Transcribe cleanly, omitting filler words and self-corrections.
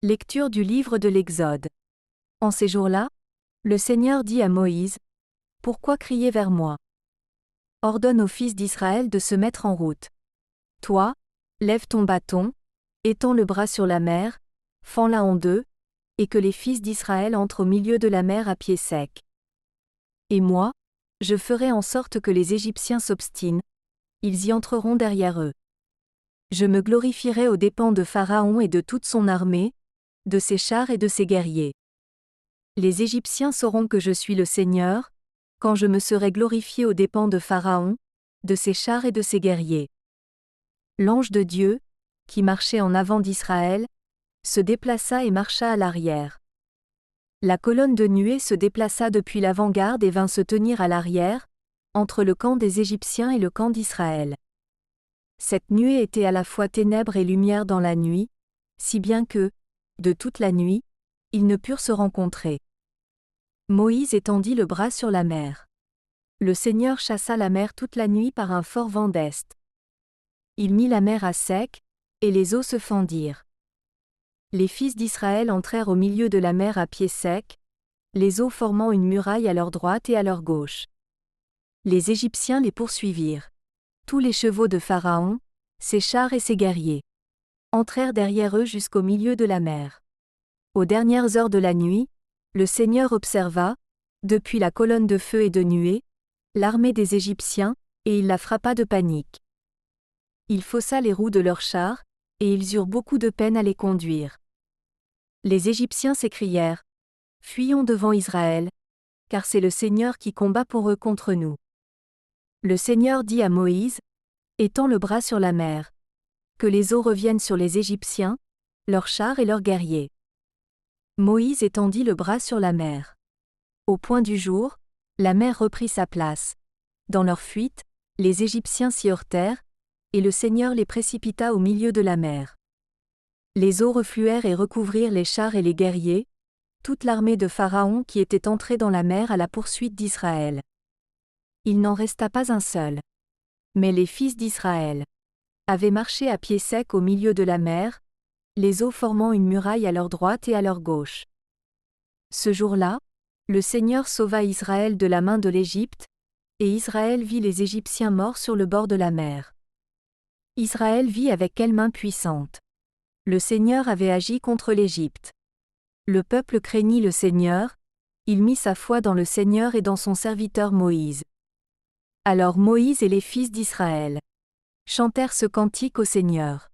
Lecture du livre de l'Exode. En ces jours-là, le Seigneur dit à Moïse, « Pourquoi crier vers moi? Ordonne aux fils d'Israël de se mettre en route. Toi, lève ton bâton, étends le bras sur la mer, fends-la en deux, et que les fils d'Israël entrent au milieu de la mer à pied sec. Et moi, je ferai en sorte que les Égyptiens s'obstinent, ils y entreront derrière eux. Je me glorifierai aux dépens de Pharaon et de toute son armée, de ses chars et de ses guerriers. Les Égyptiens sauront que je suis le Seigneur, quand je me serai glorifié aux dépens de Pharaon, de ses chars et de ses guerriers. » L'ange de Dieu, qui marchait en avant d'Israël, se déplaça et marcha à l'arrière. La colonne de nuée se déplaça depuis l'avant-garde et vint se tenir à l'arrière, entre le camp des Égyptiens et le camp d'Israël. Cette nuée était à la fois ténèbres et lumière dans la nuit, si bien que, de toute la nuit, ils ne purent se rencontrer. Moïse étendit le bras sur la mer. Le Seigneur chassa la mer toute la nuit par un fort vent d'est. Il mit la mer à sec, et les eaux se fendirent. Les fils d'Israël entrèrent au milieu de la mer à pied sec, les eaux formant une muraille à leur droite et à leur gauche. Les Égyptiens les poursuivirent. Tous les chevaux de Pharaon, ses chars et ses guerriers, entrèrent derrière eux jusqu'au milieu de la mer. Aux dernières heures de la nuit, le Seigneur observa, depuis la colonne de feu et de nuée, l'armée des Égyptiens, et il la frappa de panique. Il faussa les roues de leurs chars, et ils eurent beaucoup de peine à les conduire. Les Égyptiens s'écrièrent, « Fuyons devant Israël, car c'est le Seigneur qui combat pour eux contre nous. » Le Seigneur dit à Moïse, « Étends le bras sur la mer. Que les eaux reviennent sur les Égyptiens, leurs chars et leurs guerriers. » Moïse étendit le bras sur la mer. Au point du jour, la mer reprit sa place. Dans leur fuite, les Égyptiens s'y heurtèrent, et le Seigneur les précipita au milieu de la mer. Les eaux refluèrent et recouvrirent les chars et les guerriers, toute l'armée de Pharaon qui était entrée dans la mer à la poursuite d'Israël. Il n'en resta pas un seul. Mais les fils d'Israël avaient marché à pied sec au milieu de la mer, les eaux formant une muraille à leur droite et à leur gauche. Ce jour-là, le Seigneur sauva Israël de la main de l'Égypte, et Israël vit les Égyptiens morts sur le bord de la mer. Israël vit avec quelle main puissante. Le Seigneur avait agi contre l'Égypte. Le peuple craignit le Seigneur, il mit sa foi dans le Seigneur et dans son serviteur Moïse. Alors Moïse et les fils d'Israël chantèrent ce cantique au Seigneur.